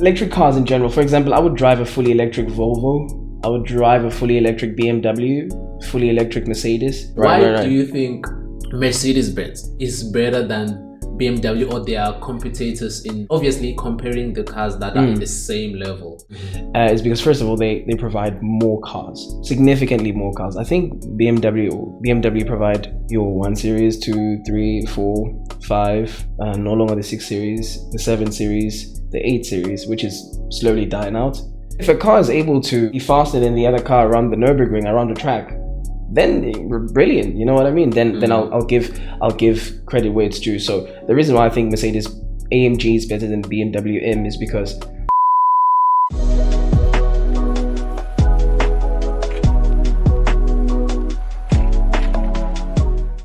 Electric cars in general. For example, I would drive a fully electric Volvo. I would drive a fully electric BMW, fully electric Mercedes. Why do you think Mercedes-Benz is better than BMW, or they are competitors in obviously comparing the cars that are in the same level? It's because, first of all, they provide more cars, significantly more cars. I think BMW provide your 1 Series, 2, 3, 4, 5, no longer the 6 Series, the 7 Series, the 8 Series, which is slowly dying out. If a car is able to be faster than the other car around the Nürburgring, around the track, then brilliant, you know what I mean? Then I'll give credit where it's due. So the reason why I think Mercedes AMG is better than BMW M is because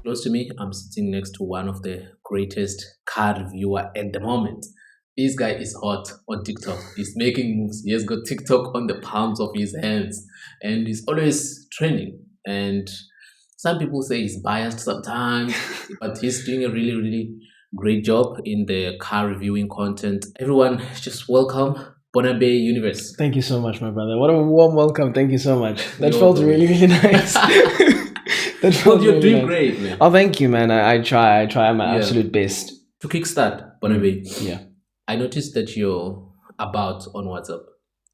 close to me, I'm sitting next to one of the greatest car reviewer at the moment. This guy is hot on TikTok. He's making moves. He has got TikTok on the palms of his hands, and he's always trending. And some people say he's biased sometimes, but he's doing a really, really great job in the car reviewing content. Everyone, just welcome Bonabay Universe. Thank you so much, my brother. What a warm welcome. Thank you so much. That felt really, really nice. Well, you're doing great, man. Oh, thank you, man. I try my absolute best. To kickstart, Bonabay, yeah, I noticed that you're about on WhatsApp.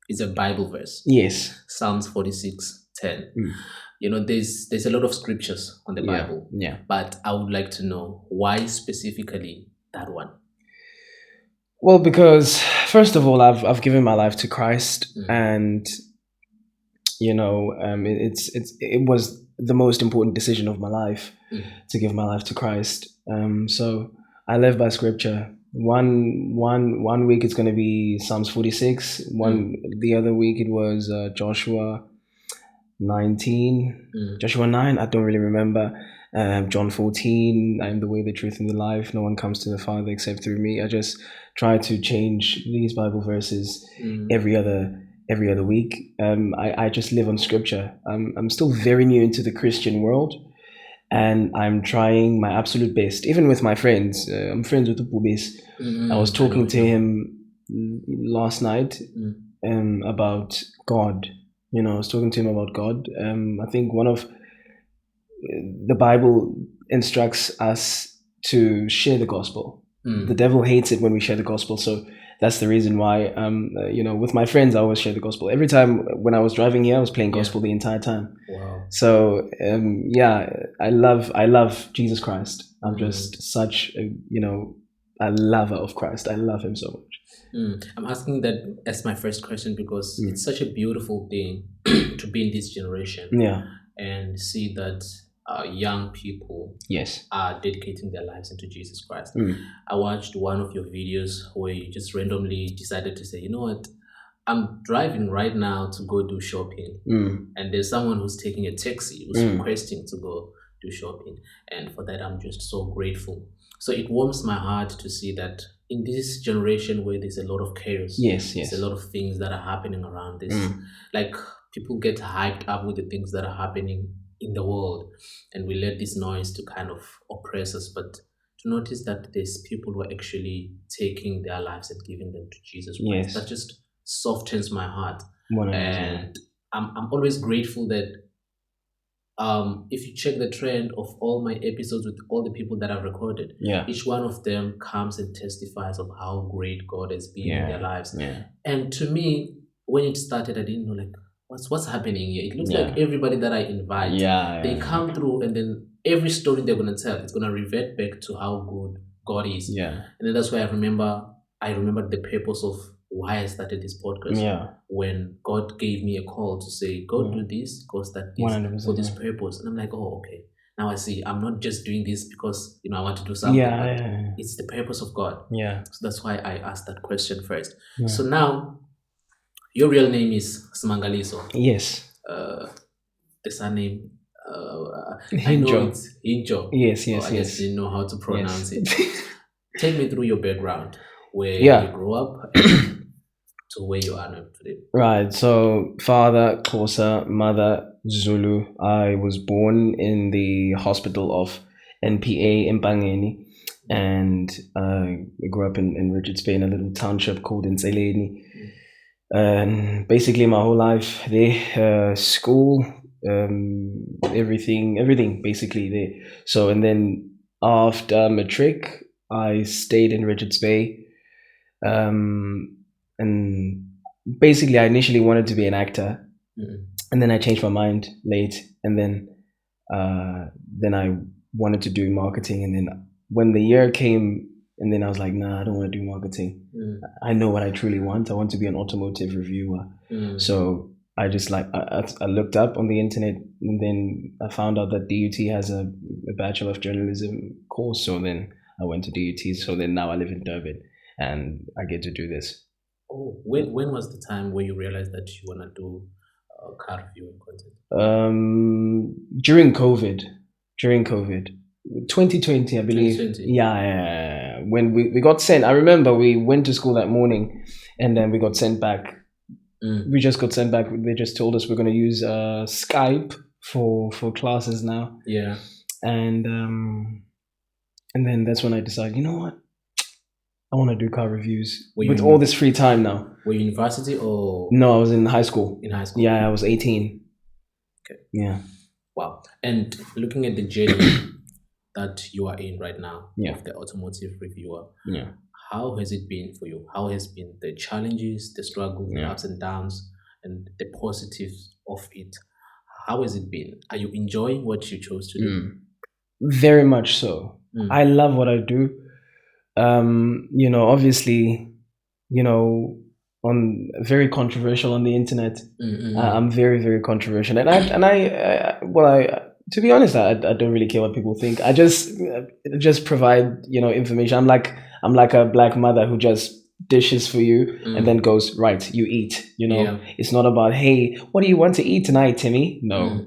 It's a Bible verse. Yes. Psalms 46:10. You know, there's a lot of scriptures on the Bible. Yeah. But I would like to know why specifically that one. Well, because first of all, I've given my life to Christ, and you know, it was the most important decision of my life to give my life to Christ. So I live by scripture. One week it's going to be Psalms 46. The other week it was Joshua 19, Joshua 9. I don't really remember. John 14. I am the way, the truth, and the life. No one comes to the Father except through me. I just try to change these Bible verses every other week. I just live on scripture. I'm still very new into the Christian world, and I'm trying my absolute best, even with my friends. I'm friends with Upubis. I was talking to him last night about God. You know, I was talking to him about God. I think the Bible instructs us to share the gospel. The devil hates it when we share the gospel. So that's the reason why, you know, with my friends, I always share the gospel. Every time when I was driving here, I was playing gospel the entire time. Wow. So, I love Jesus Christ. I'm just such a lover of Christ. I love him so much. I'm asking that as my first question because it's such a beautiful thing to be in this generation. Yeah. And see that young people are dedicating their lives into Jesus Christ. I watched one of your videos where you just randomly decided to say, you know what, I'm driving right now to go do shopping, and there's someone who's taking a taxi who's requesting to go do shopping, and for that I'm just so grateful. So it warms my heart to see that in this generation where there's a lot of chaos, there's a lot of things that are happening around this, like people get hyped up with the things that are happening in the world, and we let this noise to kind of oppress us. But to notice that there's people who are actually taking their lives and giving them to Jesus Christ, that just softens my heart. 100%. And I'm always grateful that if you check the trend of all my episodes with all the people that I've recorded, each one of them comes and testifies of how great God has been in their lives. And to me, when it started, I didn't know like what's happening here. It looks like everybody that I invite, they come through, and then every story they're gonna tell, it's gonna revert back to how good God is. And then that's why I remember the purpose of why I started this podcast. When God gave me a call to say, go do this, go start this for this purpose. And I'm like, oh, okay. Now I see I'm not just doing this because I want to do something, but it's the purpose of God. So that's why I asked that question first. So now your real name is Smangaliso. Yes. The surname Hinjo. I know it's Hinjo. Yes. I just didn't know how to pronounce it. Take me through your background, where you grew up and to where you are now today. Right. So father Xhosa, mother Zulu. I was born in the hospital of NPA in Pangeni. and I grew up in Richards Bay in a little township called Inseleni. And basically my whole life there, school, everything basically there. So, and then after matric, I stayed in Richards Bay, and basically I initially wanted to be an actor, and then I changed my mind late, and then I wanted to do marketing, and then when the year came, and then I was like, nah, I don't want to do marketing. I know what I truly want. I want to be an automotive reviewer. So I just I looked up on the internet, and then I found out that DUT has a Bachelor of Journalism course. So then I went to DUT. So then now I live in Durban, and I get to do this. Oh, when was the time where you realized that you want to do car reviewing content? During COVID. 2020, I believe. 2020. Yeah. When we got sent, I remember we went to school that morning, and then we got sent back. We just got sent back. They just told us we're going to use Skype for classes now. Yeah. And then that's when I decided, you know what? I want to do car reviews with all this free time now. Were you in university or? No, I was in high school. In high school? Yeah, I was 18. Okay. Yeah. Wow. And looking at the journey that you are in right now, of the automotive reviewer, yeah, how has it been for you? How has been the challenges, the struggles, the ups and downs, and the positives of it? How has it been? Are you enjoying what you chose to do? Very much so. I love what I do. Obviously, on very controversial on the internet. I'm very, very controversial, and I to be honest, I don't really care what people think. I just provide information. I'm like a black mother who just dishes for you and then goes, right, you eat. It's not about, hey, what do you want to eat tonight, Timmy? No,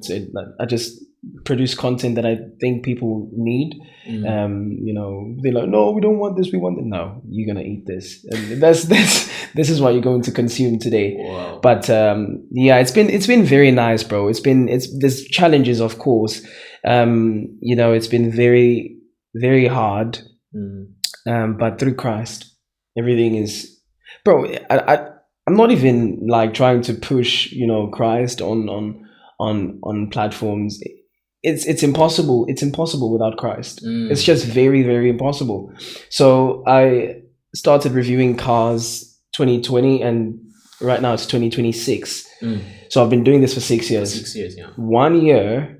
I just produce content that I think people need. They're like, no, we don't want this, we want it. No, you're gonna eat this, and this is what you're going to consume today. Wow. But it's been very nice, bro. There's challenges, of course. It's been very, very hard, but through Christ, everything is, bro. I'm not even like trying to push Christ on platforms. It's impossible. It's impossible without Christ. It's just very, very impossible. So I started reviewing cars 2020, and right now it's 2026. So I've been doing this for 6 years. 6 years, yeah. 1 year,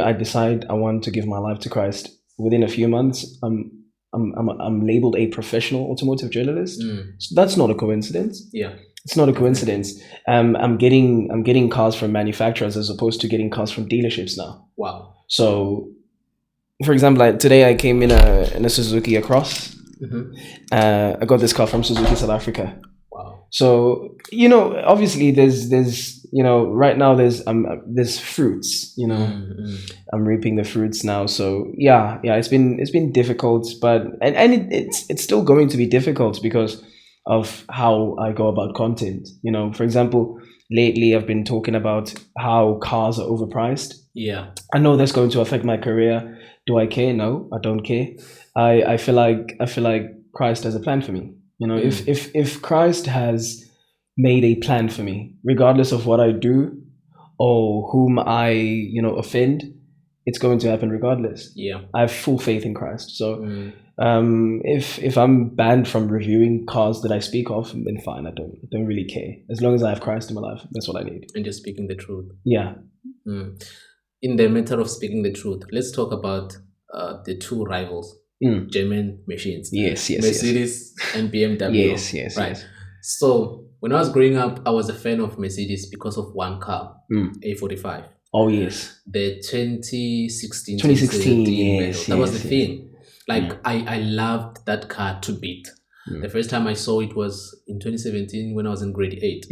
I decide I want to give my life to Christ. Within a few months, I'm labeled a professional automotive journalist. So that's not a coincidence. Yeah. It's not a coincidence. I'm getting cars from manufacturers as opposed to getting cars from dealerships now. Wow. So, for example, today I came in a Suzuki Across. I got this car from Suzuki South Africa. Wow. So obviously there's right now there's fruits. I'm reaping the fruits now. So yeah, it's been difficult, but and it's still going to be difficult because of how I go about content. For example, lately I've been talking about how cars are overpriced. Yeah. I know that's going to affect my career. Do I care? No, I don't care. I feel like Christ has a plan for me. If Christ has made a plan for me, regardless of what I do or whom I offend, it's going to happen regardless. Yeah. I have full faith in Christ. So if I'm banned from reviewing cars that I speak of, then fine. I don't really care. As long as I have Christ in my life, that's what I need. And you're speaking the truth. Yeah. In the matter of speaking the truth, let's talk about the two rivals, German machines. Yes. Mercedes and BMW. Yes. Right. Yes. So when I was growing up, I was a fan of Mercedes because of one car, A45. Oh yes. The 2016 yes, that was the thing. I loved that car to beat. The first time I saw it was in 2017 when I was in grade 8.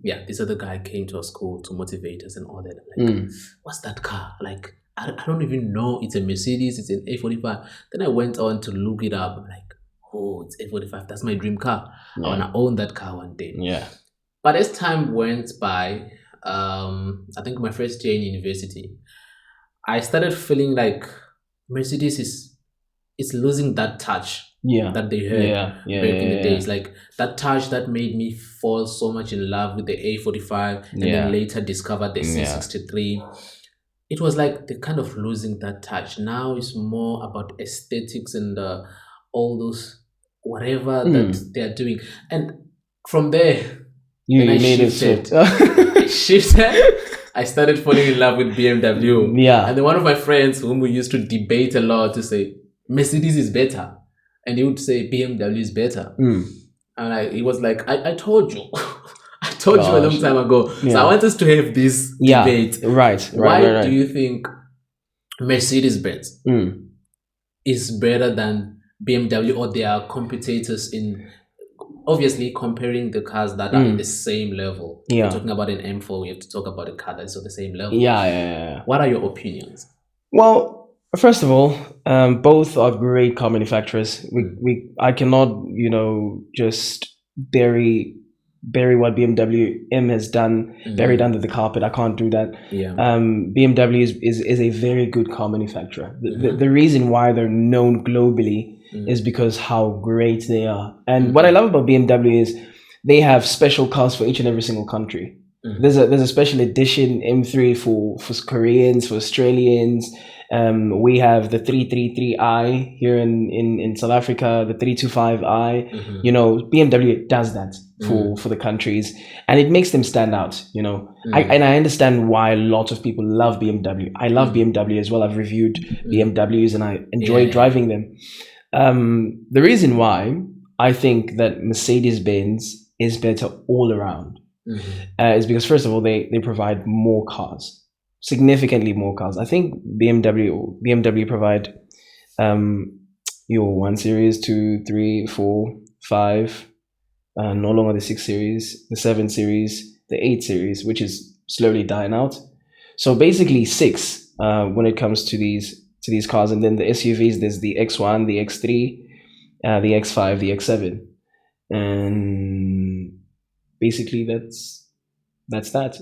Yeah, this other guy came to our school to motivate us and all that. I'm like, what's that car? Like, I don't even know. It's a Mercedes. It's an A45. Then I went on to look it up. I'm like, oh, it's A45. That's my dream car. I want to own that car one day. Yeah. But as time went by, I think my first year in university, I started feeling like Mercedes is it's losing that touch Yeah. that they had Yeah. Yeah. back in the Yeah. days. Like that touch that made me fall so much in love with the A45 and Yeah. then later discovered the Yeah. C63. It was like they're kind of losing that touch. Now it's more about aesthetics and all those whatever that they are doing. And from there, then I You made it shifted. shift. I shifted. I started falling in love with BMW. Yeah. And then one of my friends, whom we used to debate a lot, to say Mercedes is better, and he would say BMW is better. And he was like, I told you. I told you a long time ago. Yeah. So I want us to have this debate. Right. Why do you think Mercedes-Benz is better than BMW or their competitors in, obviously comparing the cars that are in the same level? Yeah. We're talking about an M4, we have to talk about a car that's on the same level. Yeah. What are your opinions? Well, first of all, both are great car manufacturers. I cannot, just bury what BMW M has done buried under the carpet. I can't do that. Yeah. BMW is a very good car manufacturer. The reason why they're known globally is because how great they are. And what I love about BMW is they have special cars for each and every single country. There's a special edition M3 for Koreans, for Australians. We have the 333i here in South Africa, the 325i. BMW does that for the countries, and it makes them stand out. I understand why a lot of people love BMW. I love BMW as well. I've reviewed BMWs and I enjoy driving them. The reason why I think that Mercedes-Benz is better all around is because, first of all, they provide more cars, significantly more cars. I think BMW provide your 1 Series, 2, 3, 4, 5, no longer the 6 Series, the 7 Series, the 8 Series, which is slowly dying out. So basically 6 when it comes to these cars. And then the SUVs, there's the X1, the X3, the X5, the X7, and basically that's that.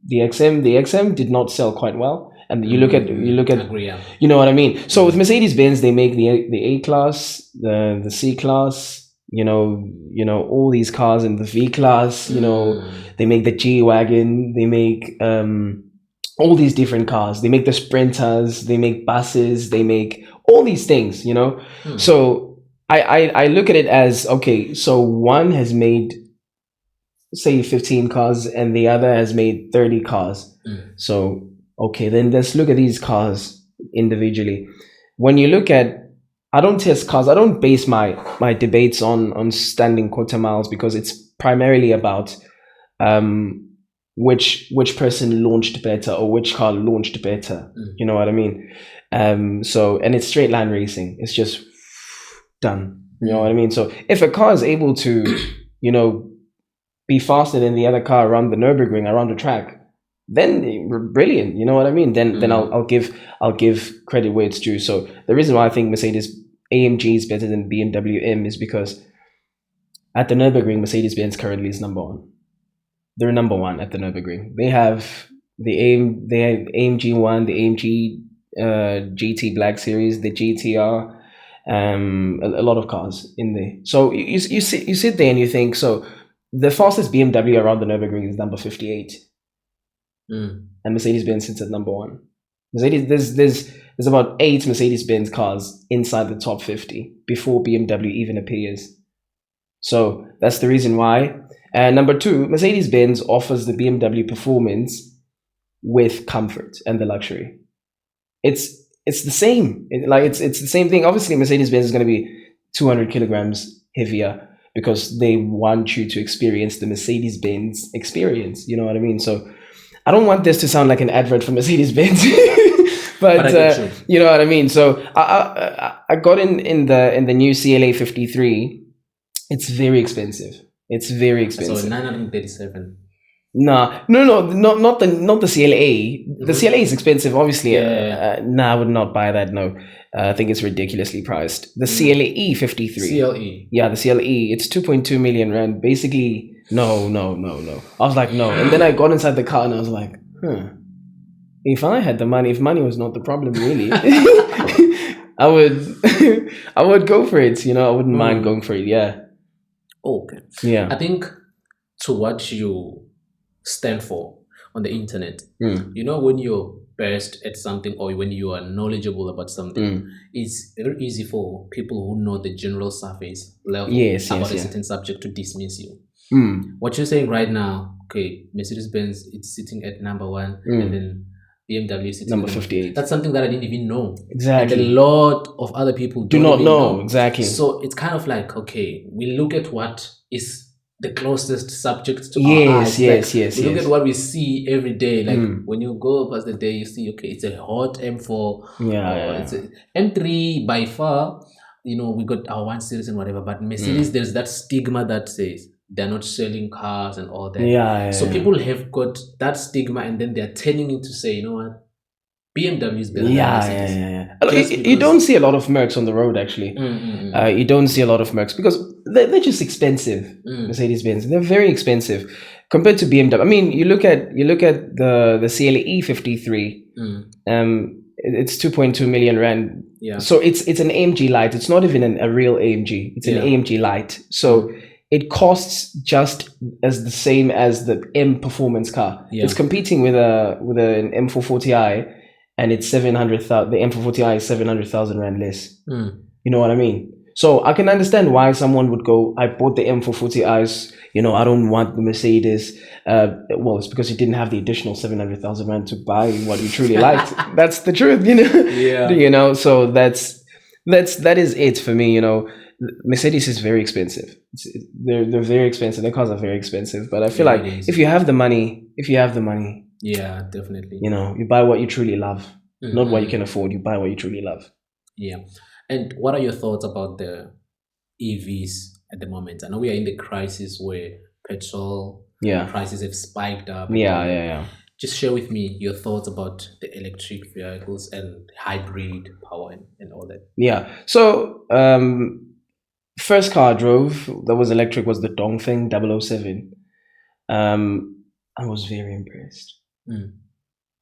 The XM did not sell quite well, and you look at Agree. you know what I mean. So with Mercedes-Benz, they make the A class, the C class, all these cars in the V class. They make the G wagon, they make all these different cars. They make the Sprinters, they make buses, they make all these things. So I look at it as, okay, so one has made, say, 15 cars and the other has made 30 cars. So, okay, then let's look at these cars individually. When you look at, I don't test cars. I don't base my debates on standing quarter miles, because it's primarily about which person launched better or which car launched better. You know what I mean? And it's straight line racing. It's just done. You know what I mean? So if a car is able to, be faster than the other car around the Nürburgring, around the track, then brilliant. You know what I mean? Then I'll give credit where it's due. So the reason why I think Mercedes AMG is better than BMW M is because at the Nürburgring, Mercedes-Benz currently is number one. They're number one at the Nürburgring. They have AMG 1, the AMG GT Black Series, the GTR, a lot of cars in there. So you sit there and you think, so the fastest BMW around the Nürburgring is number 58, and Mercedes-Benz sits at number one. There's about 8 Mercedes-Benz cars inside the top 50 before BMW even appears. So that's the reason why. And number 2, Mercedes-Benz offers the BMW performance with comfort and the luxury. It's the same. It's the same thing. Obviously, Mercedes-Benz is going to be 200 kilograms heavier because they want you to experience the Mercedes-Benz experience. You know what I mean? So I don't want this to sound like an advert for Mercedes-Benz, but you know what I mean. So I got in the new CLA 53. It's very expensive. It's very expensive. So 937. Not the CLA. The CLA is expensive, obviously. I would not buy that. No, I think it's ridiculously priced. The CLE 53. CLE. Yeah, the CLE. It's 2.2 million rand. Basically, no. I was like, no. And then I got inside the car and I was like, if I had the money, if money was not the problem, really, I would I would go for it. I wouldn't mind going for it. Yeah. Okay. Yeah. I think to what you stand for on the internet, when you're best at something or when you are knowledgeable about something, it's very easy for people who know the general surface level about a certain subject to dismiss you. What you're saying right now, okay, Mercedes-Benz, it's sitting at number 1, and then BMW is sitting number at 58. That's something that I didn't even know. Exactly. And a lot of other people do not know. Exactly. So it's kind of like, okay, we look at what is the closest subject to our eyes. We look at what we see every day. Like when you go past the day, you see, okay, it's a hot M4. It's a M3 by far. We got our 1 Series and whatever. But Mercedes, there's that stigma that says they're not selling cars and all that. So people have got that stigma, and then they're turning it to say, you know what, BMW is better than Mercedes. You don't see a lot of Mercs on the road, actually. You don't see a lot of Mercs because they're just expensive. Mercedes-Benz, they're very expensive compared to BMW. I mean, you look at the CLE 53. It's 2.2 million rand. Yeah. So it's an AMG Light. It's not even a real AMG. It's an AMG Light. So it costs just as the same as the M performance car. It's competing with an M440i, and it's 700,000. The M440i is 700,000 rand less. You know what I mean? So I can understand why someone would go, I bought the M440i's. I don't want the Mercedes. Well, it's because you didn't have the additional 700,000 rand to buy what you truly liked. That's the truth, Yeah. So that is it for me. Mercedes is very expensive. They're very expensive. Their cars are very expensive. But I feel like if you have the money, yeah, definitely, you buy what you truly love, not what you can afford. You buy what you truly love. Yeah. And what are your thoughts about the EVs at the moment? I know we are in the crisis where petrol prices have spiked up. Yeah. Just share with me your thoughts about the electric vehicles and hybrid power and all that. Yeah. So first car I drove that was electric was the Dongfeng 007. I was very impressed.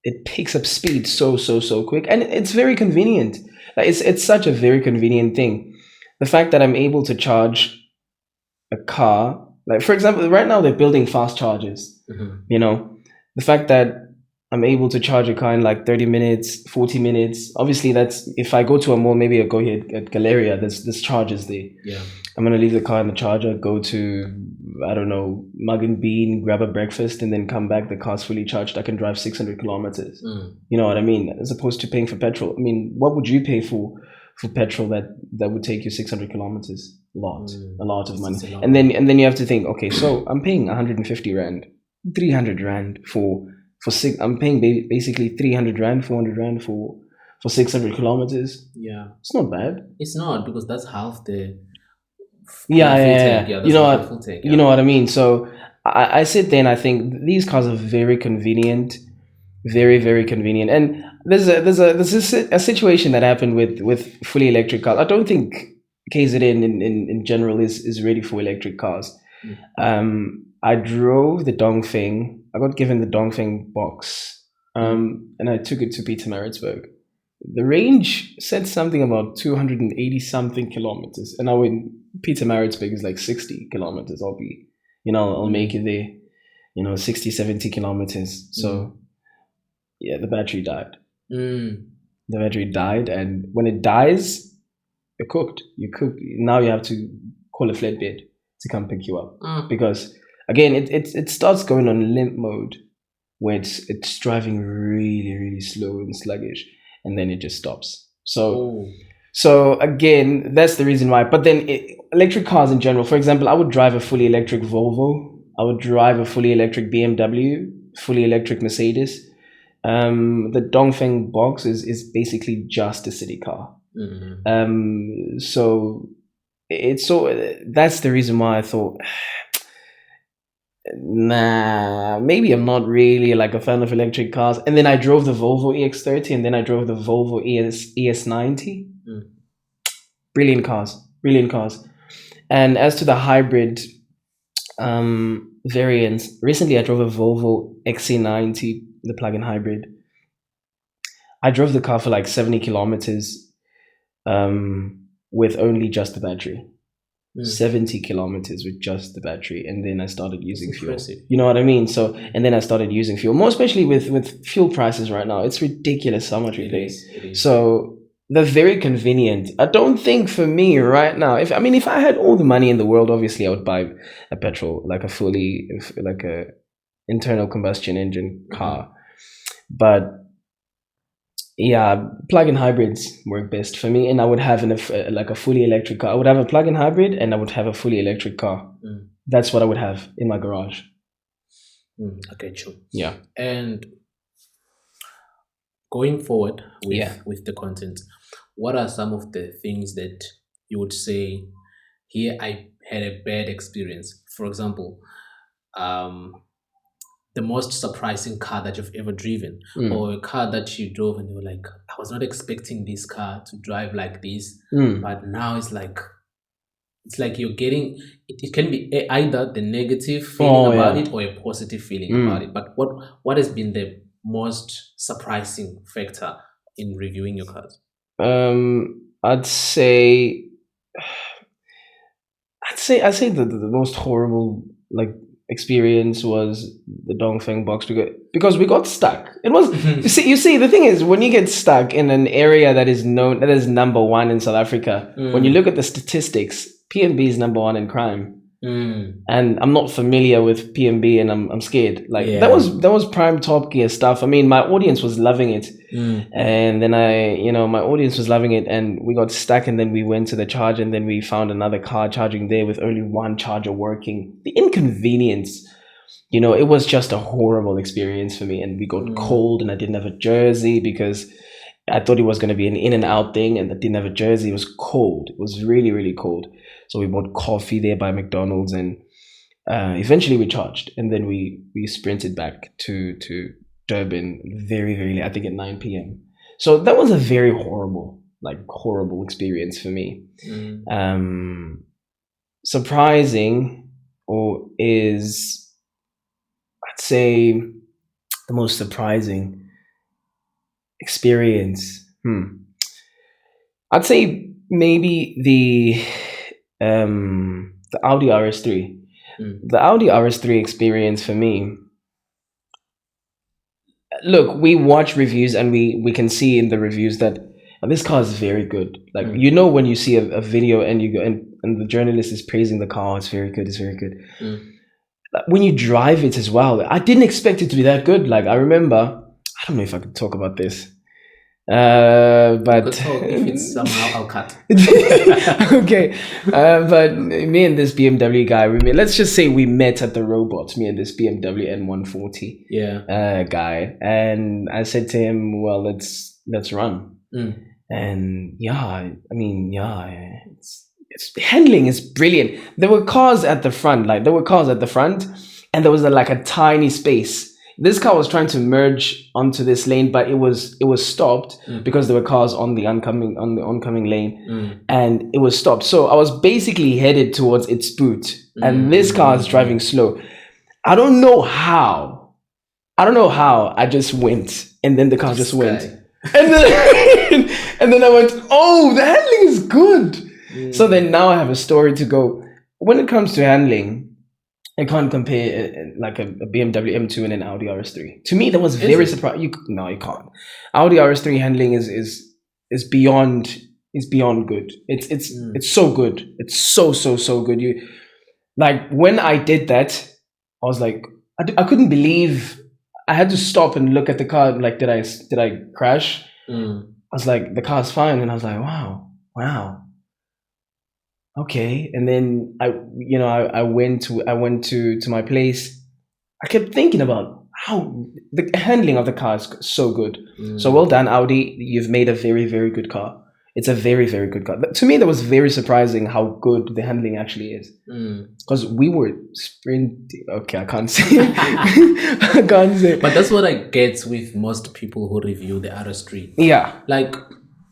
It picks up speed so quick, and it's very convenient. Like it's such a very convenient thing. The fact that I'm able to charge a car, like for example, right now they're building fast chargers. The fact that I'm able to charge a car in like 30 minutes, 40 minutes. Obviously, that's if I go to a mall, maybe I'll go here at Galeria. There's chargers there. Yeah. I'm gonna leave the car in the charger, go to, I don't know, Mug and Bean, grab a breakfast, and then come back. The car's fully charged. I can drive 600 kilometers. You know what I mean? As opposed to paying for petrol. I mean, what would you pay for petrol that would take you 600 kilometers? A lot of money. And then you have to think, okay, so I'm paying 150 rand, 300 rand for six. I'm paying basically 300 rand, 400 rand for 600 kilometers. Yeah, it's not bad. It's not, because that's half the yeah. You know what I mean. So I sit there and I think these cars are very convenient, very very convenient. And there's a situation that happened with fully electric cars. I don't think KZN in general is ready for electric cars. I drove the Dongfeng. I got given the Dongfeng box, and I took it to Pietermaritzburg. The range said something about 280 something kilometers, and I went, Pietermaritzburg is like 60 kilometers. I'll make it there, 60, 70 kilometers. So yeah, the battery died. The battery died, and when it dies, you're cooked. Now you have to call a flatbed to come pick you up, because again, it starts going on limp mode, where it's driving really really slow and sluggish, and then it just stops. So again, that's the reason why. But then electric cars in general, for example, I would drive a fully electric Volvo. I would drive a fully electric BMW, fully electric Mercedes. The Dongfeng box is basically just a city car. So that's the reason why I thought, nah, maybe I'm not really like a fan of electric cars. And then I drove the Volvo EX30, and then I drove the Volvo ES90. Brilliant cars. And as to the hybrid variants, recently I drove a Volvo XC90, the plug-in hybrid. I drove the car for like 70 kilometers. with only just the battery. 70 kilometers with just the battery, and then I started using fuel. You know what I mean? So, and then I started using fuel, more especially with fuel prices right now. It's ridiculous how much we pay. So they're very convenient. I don't think for me right now, if I had all the money in the world, obviously I would buy a petrol, like a internal combustion engine car. But yeah, plug-in hybrids work best for me, and I would have a fully electric car. I would have a plug-in hybrid, and I would have a fully electric car. That's what I would have in my garage. Okay, true. Yeah. And going forward with the content, what are some of the things that you would say, here I had a bad experience? For example, the most surprising car that you've ever driven, or a car that you drove and you were like, I was not expecting this car to drive like this, but now it's like you're getting it can be either the negative feeling about it or a positive feeling about it. But what has been the most surprising factor in reviewing your cars? I'd say the most horrible experience was the Dongfeng box, because we got stuck. It was you see the thing is, when you get stuck in an area that is number one in South Africa, when you look at the statistics, PNB is number one in crime. And I'm not familiar with PNB, and I'm scared. That was prime Top Gear stuff. I mean, my audience was loving it, and then my audience was loving it, and we got stuck, and then we went to the charge, and then we found another car charging there with only one charger working. The inconvenience, it was just a horrible experience for me, and we got cold, and I didn't have a jersey because I thought it was going to be an in and out thing, and I didn't have a jersey. It was cold. It was really, really cold. So we bought coffee there by McDonald's, and eventually we charged, and then we sprinted back to Durban very, very late, I think at 9 p.m. So that was a very horrible experience for me. Surprising, or is, I'd say, the most surprising experience. I'd say maybe the Audi RS3. The Audi RS3 experience for me. Look, we watch reviews, and we can see in the reviews that this car is very good. When you see a video and you go and the journalist is praising the car, it's very good. It's very good. When you drive it as well, I didn't expect it to be that good. I remember, I don't know if I could talk about this. But if it's somehow, I'll cut. Okay. But me and this BMW guy, let's just say we met at the Robots, me and this BMW N140 guy, and I said to him, well, let's run. And it's handling is brilliant. There were cars at the front, and there was a tiny space. This car was trying to merge onto this lane, but it was stopped because there were cars on the oncoming lane, and it was stopped. So I was basically headed towards its boot, and this car is driving slow. I don't know how. I just went, and then the car just went, and then and then I went, oh, the handling is good. So then now I have a story to go. When it comes to handling, I can't compare a BMW M2 and an Audi RS3. To me, that was very surprising. You can't. Audi RS3 handling is beyond good. It's so good. It's so good. When I did that, I was like, I couldn't believe. I had to stop and look at the car. Did I crash? I was like, the car's fine, and I was like, wow. Okay, and then I went to my place. I kept thinking about how the handling of the car is so good. So well done, Audi. You've made a very, very good car. It's a very, very good car. To me, that was very surprising how good the handling actually is. Because we were sprinting. Okay, I can't say. I can't say. But that's what I get with most people who review the RS3. Yeah.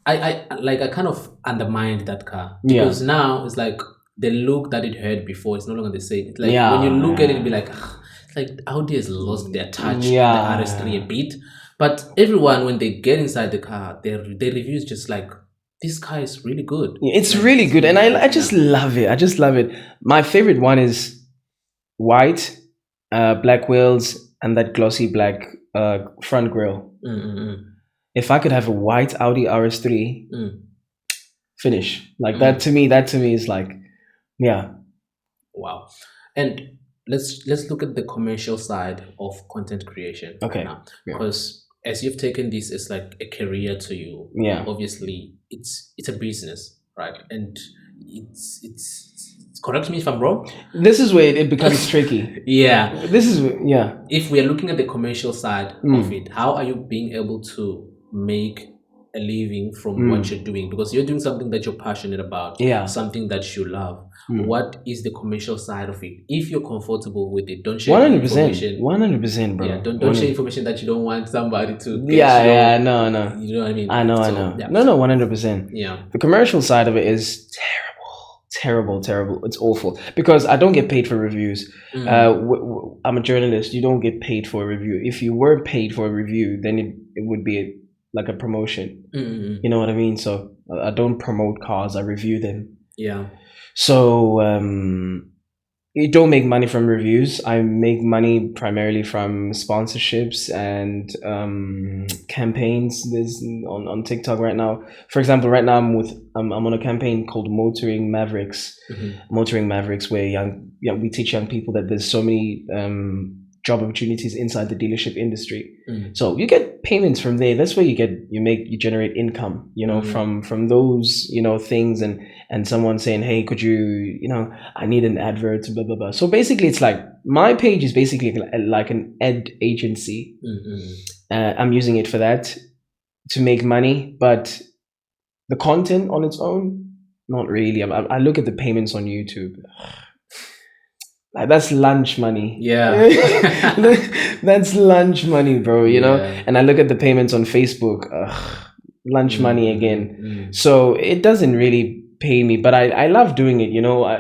I kind of undermined that car, because now it's like the look that it had before is no longer the same. It's when you look at it, be like, it's like Audi has lost their touch in the RS3 a bit. But everyone, when they get inside the car, their review is just like, this car is really good. It's really good, and I just love it. I just love it. My favorite one is white, black wheels, and that glossy black front grille. If I could have a white Audi RS3, finish. Like that to me is like, yeah. Wow. And let's look at the commercial side of content creation. Okay. Now, because as you've taken this as like a career to you, obviously it's a business, right? And it's correct me if I'm wrong. This is where it becomes tricky. Yeah. This is If we are looking at the commercial side of it, how are you being able to make a living from what you're doing? Because you're doing something that you're passionate about, something that you love. What is the commercial side of it? If you're comfortable with it, don't share 100%, information. 100%, bro. Yeah, don't share information that you don't want somebody to get. No. You know what I mean? I know. Yeah. No, 100%. Yeah. The commercial side of it is terrible. It's awful because I don't get paid for reviews. I'm a journalist. You don't get paid for a review. If you were paid for a review, then it would be like a promotion. You know what I mean? So I don't promote cars. I review them. Yeah. So you don't make money from reviews. I make money primarily from sponsorships and campaigns. There's on TikTok right now. For example, right now I'm on a campaign called Motoring Mavericks. Motoring Mavericks, where we teach young people that there's so many job opportunities inside the dealership industry. So you get payments from there. That's where you generate income, from those, things and someone saying, hey, could you, I need an advert, blah, blah, blah. So basically it's like, my page is basically like an ad agency. I'm using it for that to make money, but the content on its own, not really. I look at the payments on YouTube. Like, that's lunch money. Yeah. That's lunch money, bro, you know? And I look at the payments on Facebook, lunch money again. So it doesn't really pay me, but I love doing it,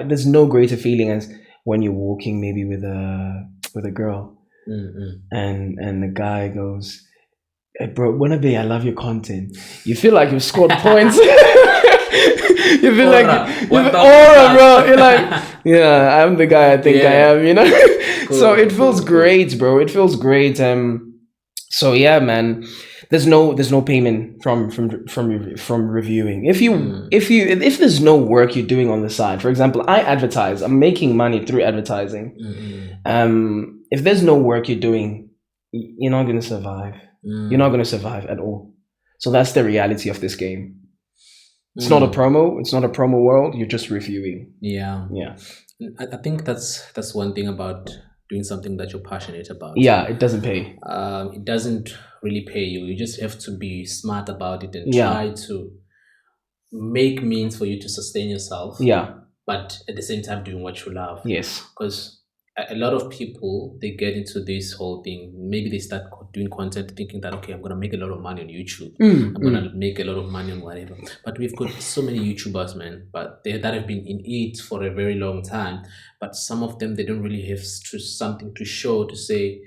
there's no greater feeling as when you're walking maybe with a girl and the guy goes, hey, bro, Bonabay, I love your content. You feel like you've scored points. You feel like bro. You're like, yeah, I'm the guy I think I am, Cool, so it feels great, bro. It feels great. So yeah, man. There's no payment from reviewing. If there's no work you're doing on the side, for example, I advertise. I'm making money through advertising. If there's no work you're doing, you're not gonna survive. You're not gonna survive at all. So that's the reality of this game. It's not a promo. It's not a promo world. You're just reviewing. Yeah. I think that's one thing about doing something that you're passionate about. Yeah, it doesn't pay. It doesn't really pay you. You just have to be smart about it and try to make means for you to sustain yourself. Yeah. But at the same time, doing what you love. Yes. Because a lot of people, they get into this whole thing. Maybe they start doing content thinking that, okay, I'm going to make a lot of money on YouTube. I'm going to make a lot of money on whatever. But we've got so many YouTubers, man, but that have been in it for a very long time. But some of them, they don't really have something to show to say,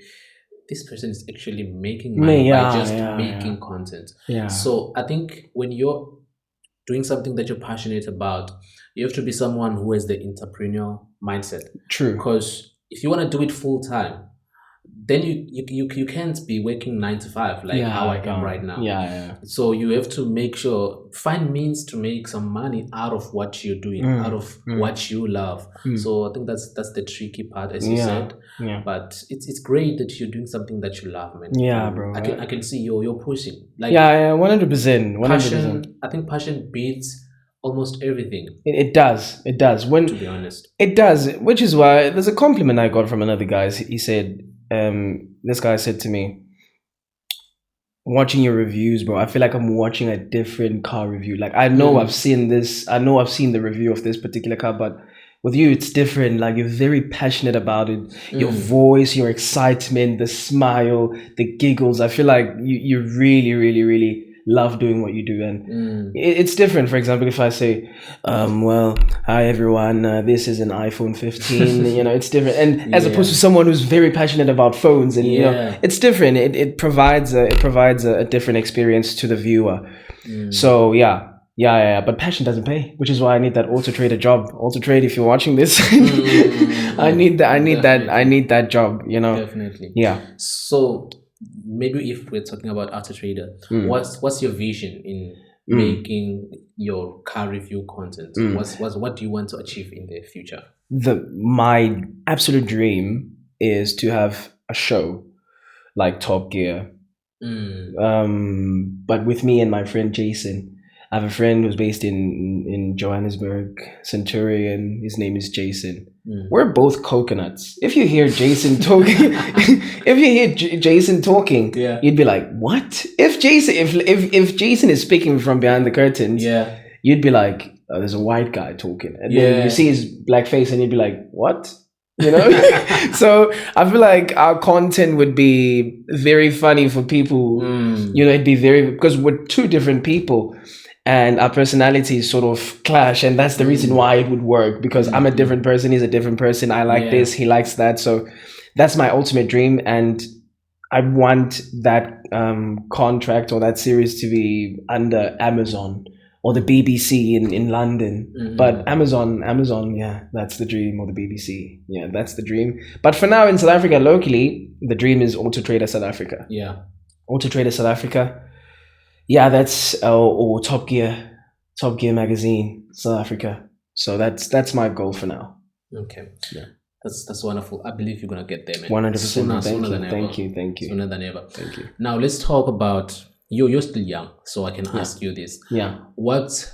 this person is actually making money by just making content. Yeah. So I think when you're doing something that you're passionate about, you have to be someone who has the entrepreneurial mindset. True. Because if you want to do it full time, then you can't be working 9 to 5 like how I am right now. Yeah. So you have to find means to make some money out of what you're doing, out of what you love. So I think that's the tricky part, as you said. Yeah. But it's great that you're doing something that you love, man. Yeah, bro. I can see you're pushing. Like 100%. Passion. I think passion beats almost everything. It does. To be honest, it does. Which is why there's a compliment I got from another guy. He said, this guy said to me, watching your reviews, bro, I feel like I'm watching a different car review. Like, I know I've seen this. I know I've seen the review of this particular car, but with you, it's different. Like, you're very passionate about it. Your voice, your excitement, the smile, the giggles. I feel like you really, really, really love doing what you do, and it's different. For example, if I say, well, hi everyone, this is an iPhone 15, it's different, and as opposed to someone who's very passionate about phones, and it's different. It provides a different experience to the viewer. So yeah, Yeah. But passion doesn't pay, which is why I need that auto trader job. Auto trade, if you're watching this, I need that. I need that job. Definitely. Yeah. So maybe if we're talking about auto trader, what's your vision in making your car review content? What do you want to achieve in the future? My absolute dream is to have a show like Top Gear, but with me and my friend Jason. I have a friend who's based in Johannesburg, Centurion. His name is Jason. We're both coconuts. If you hear Jason talking, Jason talking, you'd be like, "What?" If Jason is speaking from behind the curtains, you'd be like, "Oh, there's a white guy talking," and then you see his black face, and you'd be like, "What?" So I feel like our content would be very funny for people. It'd be because we're two different people. And our personalities sort of clash, and that's the reason why it would work, because I'm a different person, he's a different person. I like this, he likes that. So that's my ultimate dream, and I want that contract or that series to be under Amazon or the BBC in London. But Amazon, that's the dream, or the BBC. Yeah, that's the dream. But for now in South Africa, locally, the dream is Auto Trader South Africa. Yeah. Auto Trader South Africa. Yeah, that's or Top Gear magazine, South Africa. So that's my goal for now. Okay. Yeah. That's wonderful. I believe you're gonna get there, man. 100%. Thank you. Sooner than ever. Thank you. Now let's talk about you're still young, so I can ask you this. Yeah. What's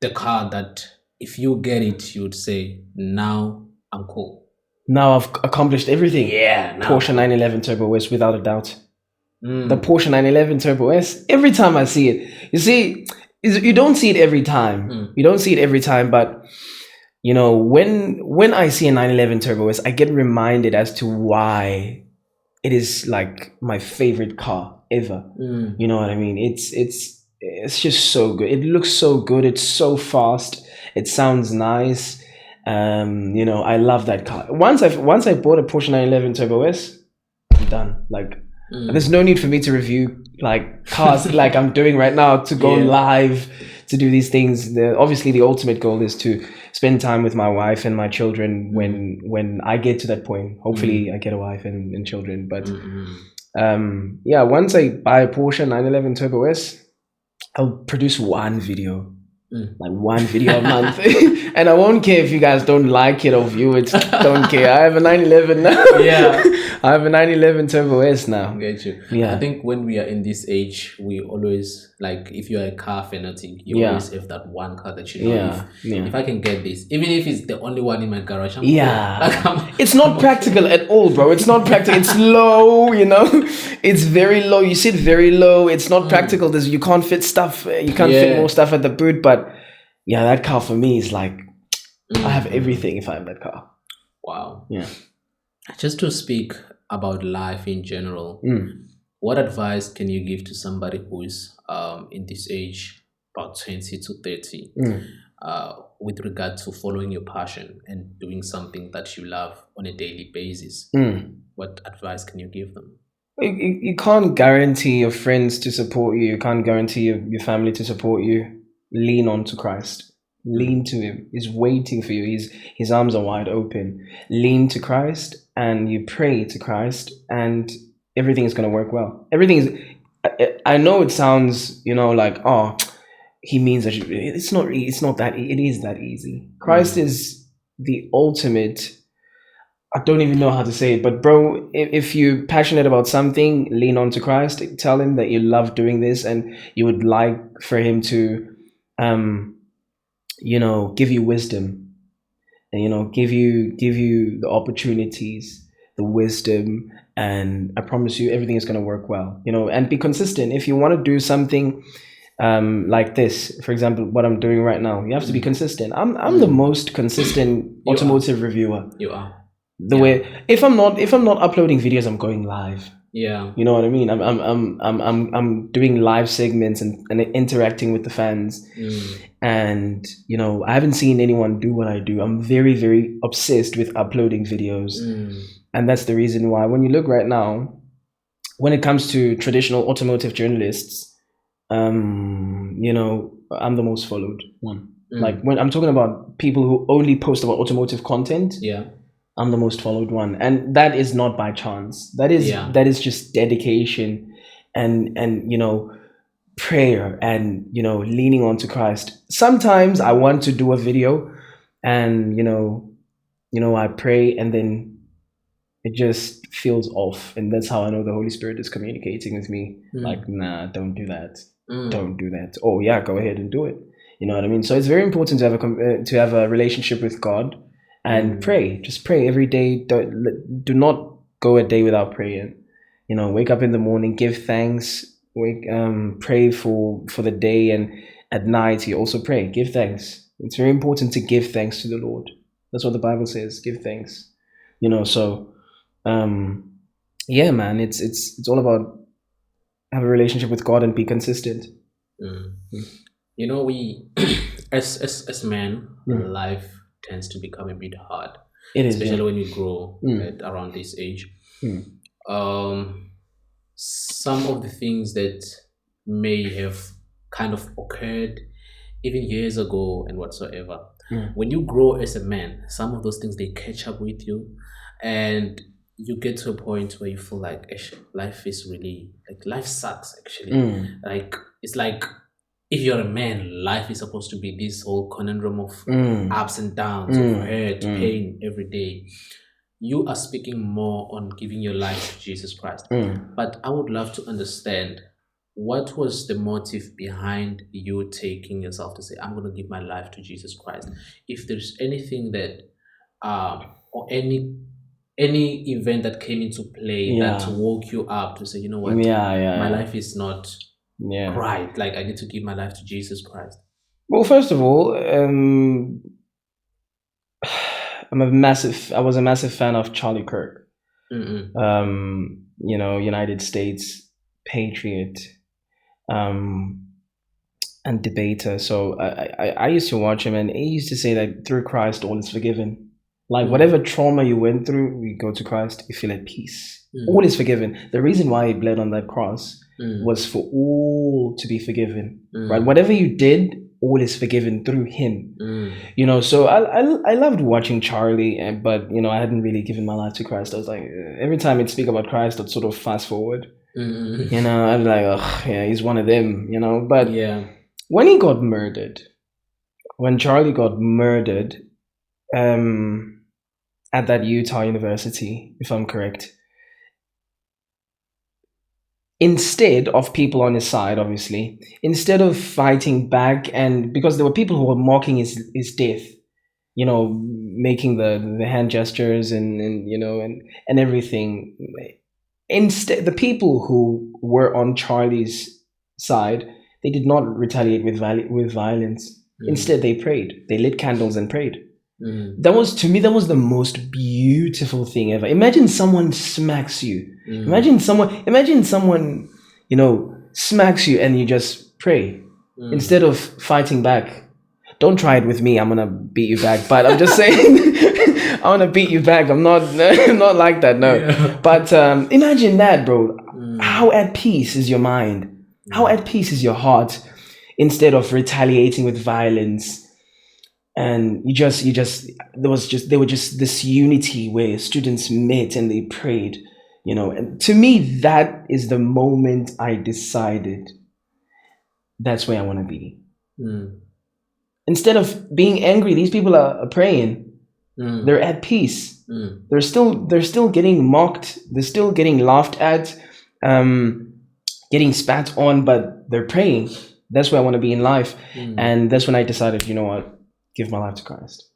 the car that if you get it, you'd say, now I'm cool? Now I've accomplished everything. Yeah. Porsche 911 Turbo S, without a doubt. The Porsche 911 Turbo S, every time I see it, you see, you don't see it every time. You don't see it every time, but when I see a 911 Turbo S, I get reminded as to why it is like my favorite car ever. You know what I mean? It's just so good. It looks so good. It's so fast. It sounds nice. I love that car. Once I bought a Porsche 911 Turbo S, I'm done. Like, there's no need for me to review like cars like I'm doing right now, to go live, to do these things. Obviously the ultimate goal is to spend time with my wife and my children when I get to that point. Hopefully I get a wife and children. But once I buy a Porsche 911 Turbo S, I'll produce one video. Like one video a month. And I won't care if you guys don't like it or view it. Don't care. I have a 911 now. I have a 911 Turbo S now. Get you. Yeah. I think when we are in this age, we always, like, if you're a car fanatic, you always have that one car that you know, if I can get this, even if it's the only one in my garage, I'm cool. It's not practical at all, bro. It's not practical. It's low, it's very low. You sit very low. It's not practical. You can't fit stuff. You can't fit more stuff at the boot. But yeah, that car for me is like, I have everything if I have that car. Wow. Yeah. Just to speak about life in general, what advice can you give to somebody who is in this age, about 20 to 30, with regard to following your passion and doing something that you love on a daily basis? What advice can you give them? You can't guarantee your friends to support you. You can't guarantee your family to support you. Lean on to Christ. Lean to him. He's waiting for you. His arms are wide open. Lean to Christ and you pray to Christ, and everything is going to work well. I know it sounds, like, oh, he means that it's not that, it is that easy. Christ is the ultimate. I don't even know how to say it, but bro, if you're passionate about something, lean on to Christ. Tell him that you love doing this and you would like for him to, give you wisdom, and give you the opportunities, the wisdom, and I promise you everything is going to work well. And be consistent. If you want to do something like this, for example, what I'm doing right now, you have to be consistent. I'm the most consistent automotive reviewer. You are. The way, if I'm not uploading videos, I'm going live. Yeah. You know what I mean? I'm doing live segments and interacting with the fans. And I haven't seen anyone do what I do. I'm very, very obsessed with uploading videos. And that's the reason why when you look right now, when it comes to traditional automotive journalists, you know, I'm the most followed one. Like when I'm talking about people who only post about automotive content, I'm the most followed one, and that is not by chance. That is just dedication, and you know, prayer, and you know, leaning onto Christ. Sometimes I want to do a video, and I pray, and then it just feels off, and that's how I know the Holy Spirit is communicating with me. Like, nah, don't do that. Don't do that. Oh yeah, go ahead and do it. You know what I mean? So it's very important to have a relationship with God, and pray. Just pray every day. Do not go a day without praying. You know, wake up in the morning, give thanks. Pray for the day, and at night you also pray. Give thanks. It's very important to give thanks to the Lord. That's what the Bible says. Give thanks. You know, so yeah, man, it's all about have a relationship with God and be consistent. You know, we as men, life tends to become a bit hard. It is, especially when you grow at around this age. Some of the things that may have kind of occurred even years ago and whatsoever. When you grow as a man, some of those things, they catch up with you, and you get to a point where you feel like life is really, like, life sucks actually. Like, it's like, if you're a man, life is supposed to be this whole conundrum of ups and downs, of hurt, pain every day. You are speaking more on giving your life to Jesus Christ. But I would love to understand, what was the motive behind you taking yourself to say, I'm going to give my life to Jesus Christ? If there's anything that, or any event that came into play that woke you up to say, you know what, my life is not right. Like, I need to give my life to Jesus Christ. Well, first of all, I was a massive fan of Charlie Kirk. You know, United States patriot, and debater. So I used to watch him, and he used to say that through Christ all is forgiven. Like whatever trauma you went through, you go to Christ, you feel at peace. All is forgiven. The reason why he bled on that cross was for all to be forgiven. Right? Whatever you did, all is forgiven through him. You know, so I loved watching Charlie, but you know, I hadn't really given my life to Christ. I was like, every time he'd speak about Christ, I'd sort of fast forward. You know, I'd be like, oh yeah, he's one of them, you know. But when he got murdered, when Charlie got murdered, at that Utah University, if I'm correct, instead of people on his side, obviously, instead of fighting back, and because there were people who were mocking his death, you know, making the hand gestures, and you know, and everything. Instead, the people who were on Charlie's side, they did not retaliate with violence. Instead, they prayed. They lit candles and prayed. That was, to me, that was the most beautiful thing ever. Imagine someone smacks you. Imagine someone, you know, smacks you, and you just pray instead of fighting back. Don't try it with me. I'm gonna beat you back. But I'm just saying, I wanna beat you back. I'm not like that. No. Yeah. But imagine that, bro. How at peace is your mind? How at peace is your heart? Instead of retaliating with violence. And there were just this unity where students met and they prayed, you know. And to me, that is the moment I decided that's where I want to be. Instead of being angry, these people are praying. They're at peace. They're still getting mocked. They're still getting laughed at, getting spat on, but they're praying. That's where I want to be in life. And that's when I decided, you know what, give my life to Christ.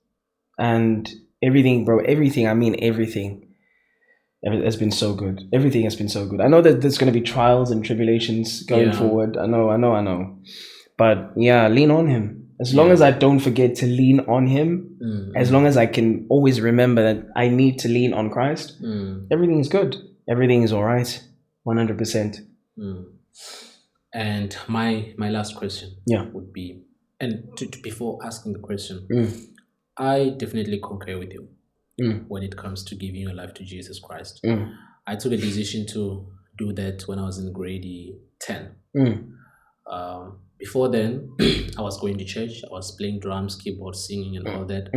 And everything, bro, everything, I mean everything, has been so good. Everything has been so good. I know that there's going to be trials and tribulations going forward. I know. But yeah, lean on him. As long as I don't forget to lean on him, as long as I can always remember that I need to lean on Christ, everything is good. Everything is all right. 100%. And my last question would be, and before asking the question, I definitely concur with you when it comes to giving your life to Jesus Christ. I took a decision to do that when I was in grade 10. Before then, I was going to church. I was playing drums, keyboard, singing, and all that.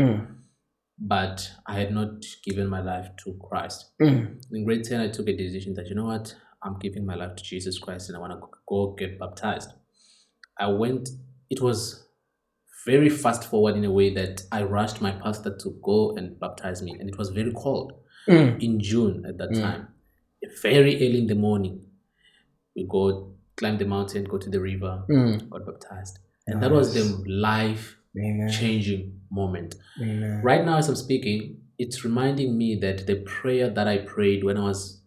But I had not given my life to Christ. In grade 10, I took a decision that, you know what, I'm giving my life to Jesus Christ and I want to go get baptized. I went, it was very fast forward in a way that I rushed my pastor to go and baptize me. And it was very cold in June at that time. Very early in the morning, we go climb the mountain, go to the river, got baptized. And that was the life-changing moment. Right now, as I'm speaking, it's reminding me that the prayer that I prayed when I was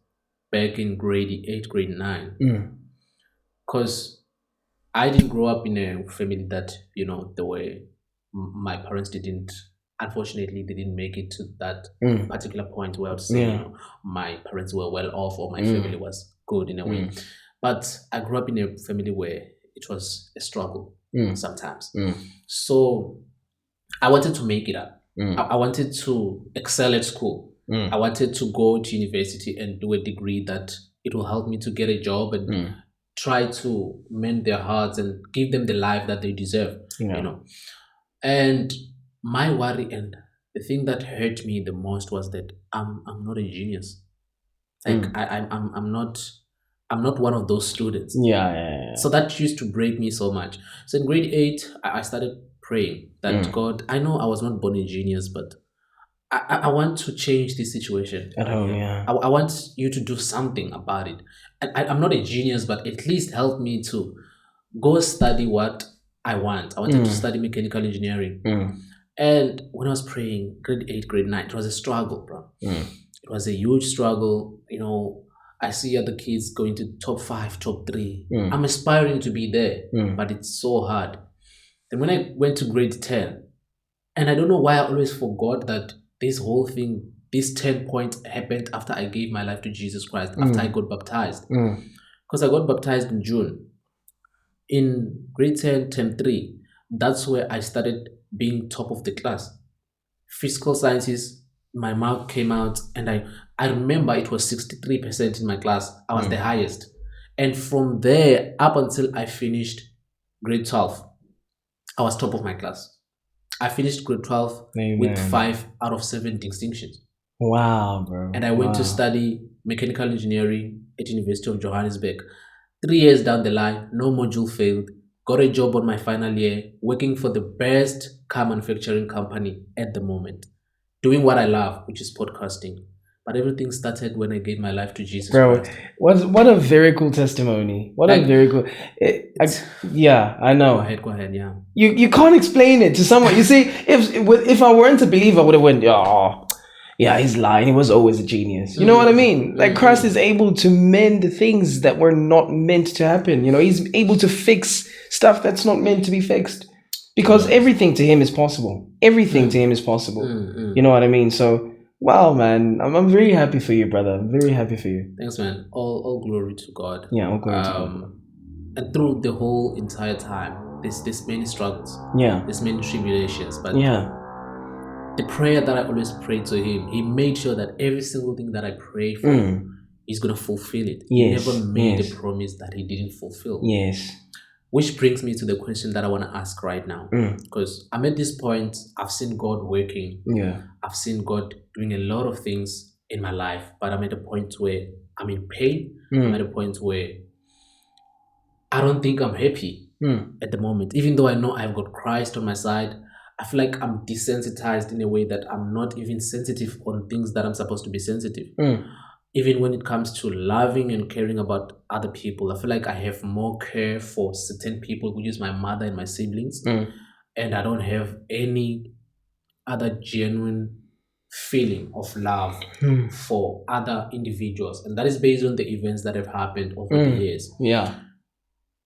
back in grade 8, grade 9, because I didn't grow up in a family that, the way my parents didn't, unfortunately, they didn't make it to that particular point where I would say, my parents were well off or my family was good in a way. But I grew up in a family where it was a struggle sometimes. So I wanted to make it up. I wanted to excel at school. I wanted to go to university and do a degree that it will help me to get a job and try to mend their hearts and give them the life that they deserve, And my worry and the thing that hurt me the most was that I'm not a genius. Like I'm not one of those students. So that used to break me so much. So in grade 8, I started praying that God, I know I was not born a genius, but I want to change this situation at home. I want you to do something about it. I'm not a genius, but at least help me to go study what I want. I wanted to study mechanical engineering. And when I was praying, grade 8, grade 9, it was a struggle, bro. It was a huge struggle. I see other kids going to top 5, top 3. I'm aspiring to be there, but it's so hard. Then when I went to grade 10, and I don't know why I always forgot that this whole thing, this 10 points happened after I gave my life to Jesus Christ, after I got baptized. Because I got baptized in June. In grade 10, term 3, that's where I started being top of the class. Physical sciences, my mark came out, and I remember it was 63% in my class. I was the highest. And from there, up until I finished grade 12, I was top of my class. I finished grade 12 with 5 out of 7 distinctions. Wow, bro. And I went to study mechanical engineering at University of Johannesburg. 3 years down the line, no module failed. Got a job on my final year, working for the best car manufacturing company at the moment. Doing what I love, which is podcasting. But everything started when I gave my life to Jesus Christ. What a very cool testimony. A very cool... I know. Go ahead, yeah. You can't explain it to someone. You see, if I weren't a believer, I would have went, he's lying. He was always a genius. You know what I mean? Like, Christ is able to mend things that were not meant to happen. He's able to fix stuff that's not meant to be fixed. Because everything to him is possible. Everything to him is possible. You know what I mean? So... wow, man. I'm very happy for you, brother. I'm very happy for you. Thanks, man. All glory to God. Yeah, all glory to God. And through the whole entire time, there's many struggles. Yeah. There's many tribulations. But the prayer that I always prayed to him, he made sure that every single thing that I prayed for, he's going to fulfill it. He never made a promise that he didn't fulfill. Yes. Which brings me to the question that I want to ask right now. Because I'm at this point, I've seen God working. Yeah. I've seen God doing a lot of things in my life, but I'm at a point where I'm in pain. I'm at a point where I don't think I'm happy at the moment. Even though I know I've got Christ on my side, I feel like I'm desensitized in a way that I'm not even sensitive on things that I'm supposed to be sensitive. Even when it comes to loving and caring about other people, I feel like I have more care for certain people, which is my mother and my siblings. And I don't have any other genuine feeling of love for other individuals. And that is based on the events that have happened over the years. Yeah.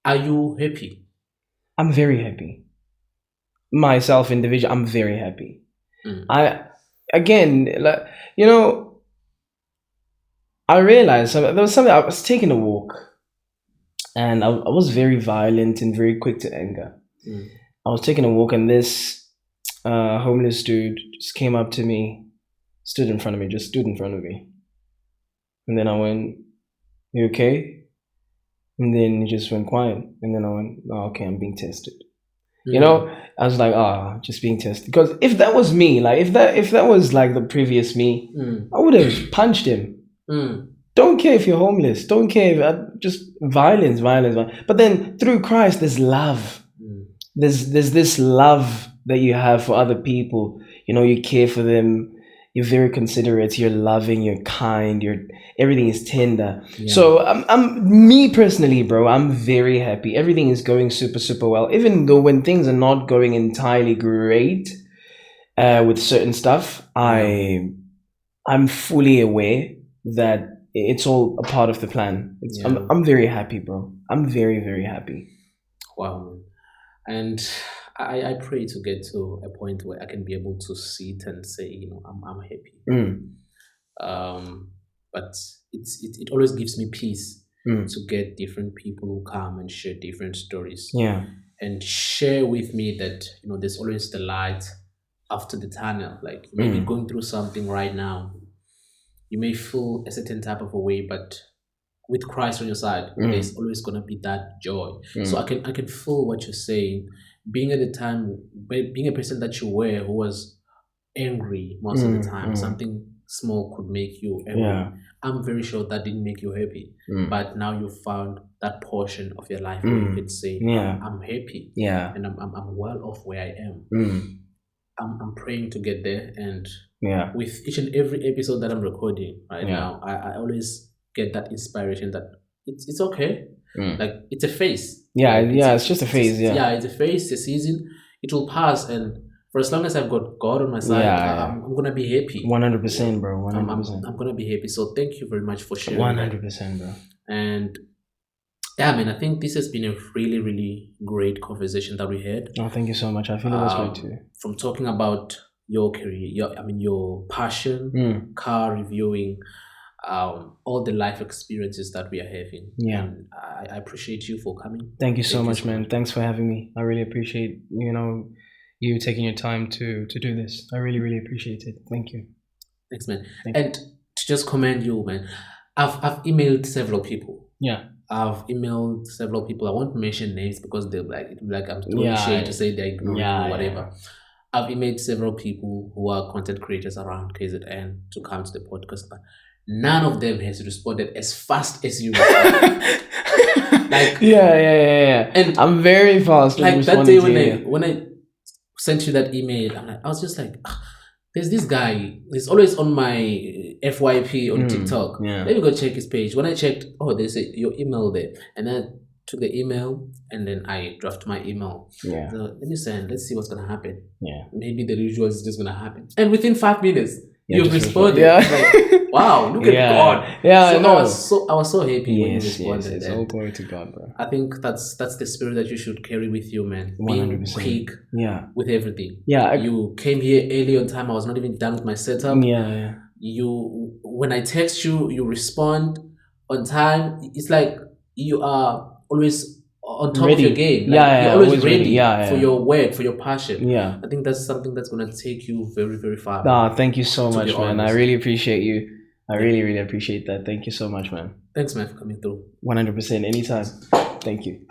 Are you happy? I'm very happy. Myself, individual, I'm very happy. I realized there was something. I was taking a walk, and I was very violent and very quick to anger. I was taking a walk, and this homeless dude just came up to me, stood in front of me, and then I went, "You okay?" And then it just went quiet. And then I went, oh, okay, I'm being tested. You know, I was like, just being tested. Because if that was me, like if that was like the previous me, I would have punched him. Don't care if you're homeless. Don't care if just violence. But then through Christ, there's love. There's this love that you have for other people. You know, you care for them. You're very considerate. You're loving. You're kind. Everything is tender. Yeah. So I'm me personally, bro. I'm very happy. Everything is going super super well. Even though when things are not going entirely great with certain stuff, I'm fully aware that it's all a part of the plan. I'm very happy, bro. I'm very very happy. Wow. And I pray to get to a point where I can be able to sit and say, you know, I'm happy. But it always gives me peace to get different people who come and share different stories. Yeah. And share with me that, you know, there's always the light after the tunnel. Like maybe going through something right now, you may feel a certain type of a way, but with Christ on your side, there's always gonna be that joy. So I can feel what you're saying. Being at the time, being a person that you were who was angry most of the time, something small could make you angry. Yeah. I'm very sure that didn't make you happy, but now you found that portion of your life where you could say, I'm happy, and I'm well off where I am. I'm praying to get there, and with each and every episode that I'm recording right now, I always get that inspiration that it's okay. Like it's a phase. It's just a phase. It's a phase, a season. It will pass, and for as long as I've got God on my side, I'm gonna be happy. 100%, bro. 100%. I'm gonna be happy. So thank you very much for sharing. 100%, bro. And yeah, man, I think this has been a really, really great conversation that we had. Oh, thank you so much. I feel it was great too. From talking about your career, your passion, car reviewing, all the life experiences that we are having. Yeah. And I appreciate you for coming. Thank you so much, man. Thanks for having me. I really appreciate, you taking your time to do this. I really, really appreciate it. Thank you. Thanks, man. And to just commend you, man, I've emailed several people. Yeah. I've emailed several people. I won't mention names because they're like I'm too ashamed to say they're ignoring or whatever. I've emailed several people who are content creators around KZN to come to the podcast, but none of them has responded as fast as you responded. Like And I'm very fast. Like that day when I sent you that email, I was just like, there's this guy. He's always on my FYP on TikTok. Let me go check his page. When I checked, there's your email there, and then I took the email and then I drafted my email. So let me send. Let's see what's gonna happen. Maybe the usual is just gonna happen. And within 5 minutes, you've responded. Like, wow, look at God. So I was so happy when you responded. Yes, all glory to God, bro. I think that's the spirit that you should carry with you, man. 100%. Being quick with everything. Yeah. You came here early on time. I was not even done with my setup. You when I text you, you respond on time. It's like you are always on top of your game. Like, you're always ready for your work, for your passion. I think that's something that's gonna take you very, very far. Thank you so much, man. I really appreciate you. I really, really appreciate that. Thank you so much, man. Thanks, man, for coming through. 100%. Anytime. Thank you.